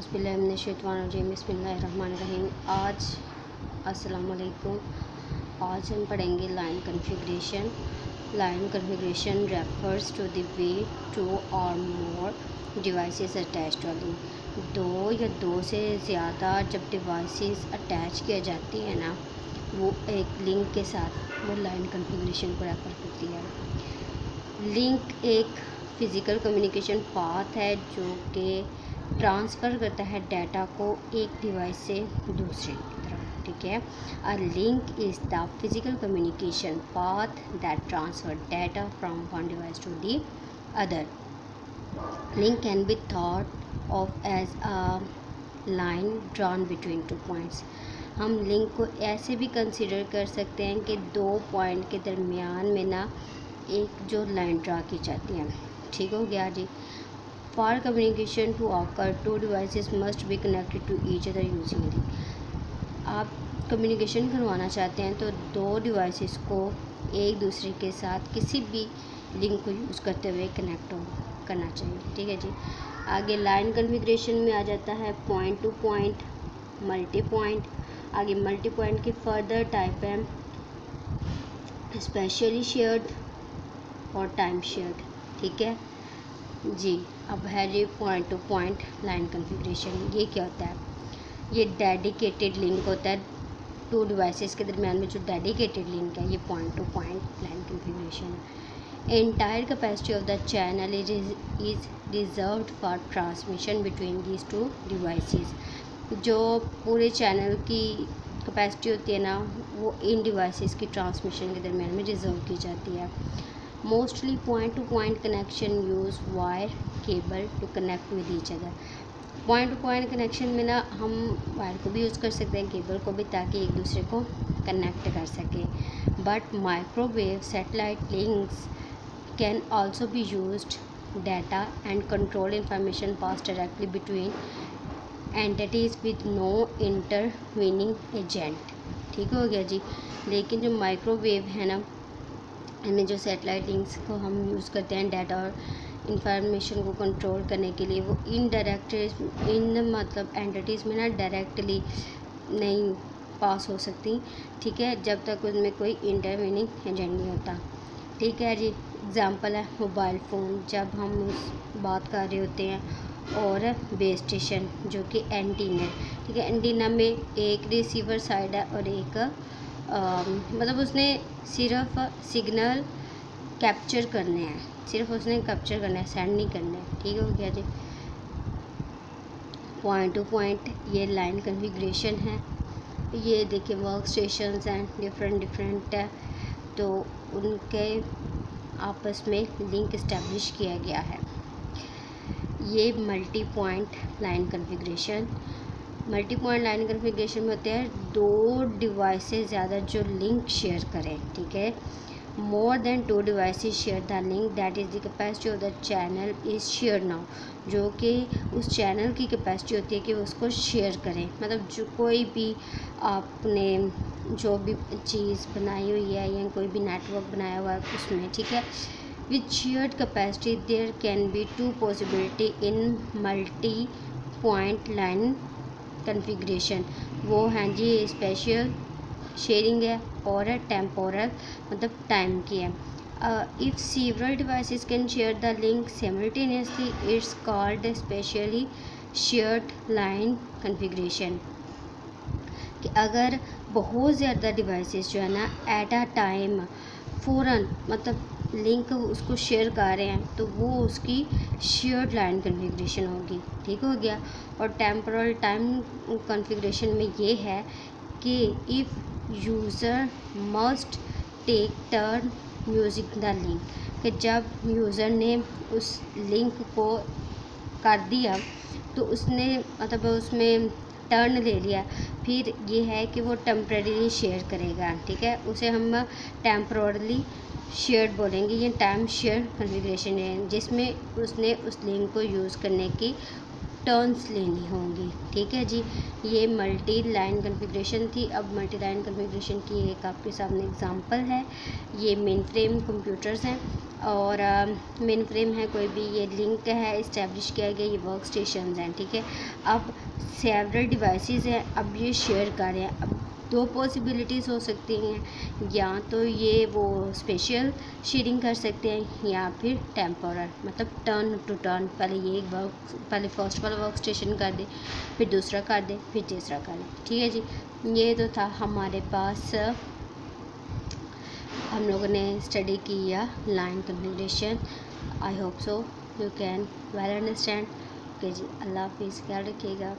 औज़ुबिल्लाहिमिनश्शैतानिर्रजीम बिस्मिल्लाहिर्रहमानिर्रहीम। अस्सलाम वालेकुम। आज हम पढ़ेंगे line configuration. Line configuration refers to the way two or more devices attached to a link. दो या दो से ज़्यादा जब डिवाइसेस अटैच किया जाती है ना, वो एक लिंक के साथ, वो लाइन कन्फिग्रेशन को रेफ़र करती है। लिंक एक फ़िज़िकल कम्युनिकेशन पाथ है जो कि ट्रांसफ़र करता है डाटा को एक डिवाइस से दूसरे की तरफ, ठीक है। A link is the physical communication path that transfer data from one device to the other. Link can be thought of as a line drawn between two points. हम लिंक को ऐसे भी कंसिडर कर सकते हैं कि दो पॉइंट के दरमियान में ना एक जो लाइन ड्रा की जाती है, ठीक हो गया जी। For communication to occur, two devices must be connected to each other using link। आप कम्युनिकेशन करवाना चाहते हैं तो दो डिवाइसेस को एक दूसरे के साथ किसी भी लिंक को यूज़ करते हुए कनेक्ट करना चाहिए, ठीक है जी। आगे लाइन कन्फिग्रेशन में आ जाता है point to point, multi point. आगे मल्टी पॉइंट की फर्दर टाइप है स्पेशली शेयर्ड और टाइम शेयर्ड, ठीक है जी। अब है जी point to point line configuration. ये क्या होता है? ये डेडिकेटेड लिंक होता है टू डिवाइसेस के दरमियान में। जो डेडिकेटेड लिंक है ये point to point line configuration है। Entire capacity of the channel is reserved for transmission between these two devices. जो पूरे चैनल की कैपेसिटी होती है ना, वो इन डिवाइसेस की ट्रांसमिशन के दरमियान में रिजर्व की जाती है। Mostly point to point connection use wire cable to connect with each other. Point to point connection में ना हम वायर को भी यूज़ कर सकते हैं, केबल को भी, ताकि एक दूसरे को कनेक्ट कर सकें। But microwave satellite links can also be used data and control information pass directly between entities with no intervening agent, ठीक हो गया जी। लेकिन जो माइक्रोवेव है ना, इनमें जो सैटेलाइट लिंक्स को हम यूज़ करते हैं डाटा और इंफॉर्मेशन को कंट्रोल करने के लिए, वो इनडायरेक्ट इन मतलब एंटिटीज़ में ना डायरेक्टली नहीं पास हो सकती, ठीक है, जब तक उनमें कोई इंटरवीनिंग एजेंट नहीं होता, ठीक है जी। एग्ज़ाम्पल है मोबाइल फ़ोन, जब हम उस बात कर रहे होते हैं, और बेस स्टेशन जो कि एंटीना, ठीक है। एंटीना में एक रिसीवर साइड है और एक मतलब उसने सिर्फ सिग्नल कैप्चर करने हैं, सिर्फ उसने कैप्चर करना है, सेंड नहीं करना है, ठीक हो गया जी। पॉइंट टू पॉइंट ये लाइन कन्फिग्रेशन है। ये देखिए वर्क स्टेशंस हैं डिफरेंट है, तो उनके आपस में लिंक इस्टेब्लिश किया गया है। ये multi point line configuration. Multi point line configuration में होते हैं दो डिवाइस से ज़्यादा जो लिंक शेयर करें, ठीक है। More than two devices share the link that is the capacity of the channel is share now. जो कि उस चैनल की कैपेसिटी होती है कि उसको शेयर करें, मतलब जो कोई भी आपने जो भी चीज़ बनाई हुई है या कोई भी नेटवर्क बनाया हुआ है उसमें, ठीक है। With shared capacity there can be two possibility in multi point line configuration. वो हैं जी स्पेशल शेयरिंग है और टेम्पोरल मतलब टाइम की है। If several devices can share the link simultaneously it's called specially shared line configuration. कि अगर बहुत ज़्यादा डिवाइसेस जो है ना एट अ टाइम फ़ौरन मतलब लिंक उसको शेयर कर रहे हैं, तो वो उसकी शेयर्ड लाइन कन्फिग्रेशन होगी, ठीक हो गया। और टेम्पोरल टाइम कन्फिग्रेशन में ये है कि if user must take turn using the link, कि जब यूज़र ने उस लिंक को कर दिया तो उसने मतलब उसमें टर्न ले लिया, फिर ये है कि वो टेम्परेरी शेयर करेगा, ठीक है। उसे हम टेम्परली शेयर्ड बोलेंगे। ये टाइम शेयर कन्फिग्रेशन है जिसमें उसने उस लिंक को यूज़ करने की टर्न्स लेनी होंगी, ठीक है जी। ये मल्टी लाइन कन्फिग्रेशन थी। अब मल्टी लाइन कन्फिग्रेशन की एक आपके सामने एग्जांपल है। ये मेन फ्रेम कंप्यूटर्स हैं। और मेन फ्रेम है, कोई भी ये लिंक है इस्टेब्लिश किया गया, ये वर्क स्टेशन हैं, ठीक है। अब सेवरल डिवाइसेस हैं, अब ये शेयर कर रहे हैं। अब दो पॉसिबिलिटीज़ हो सकती हैं, या तो ये वो स्पेशल शेयरिंग कर सकते हैं या फिर टेम्पोरल, मतलब टर्न टू टर्न, पहले फर्स्ट वाला वर्क स्टेशन कर दे, फिर दूसरा कर दे, फिर तीसरा कर दे, ठीक है जी। ये तो था हमारे पास हम लोगों ने स्टडी किया line configuration. I hope so you can well understand. Okay जी, अल्लाह हाफिज़, ख्याल रखिएगा।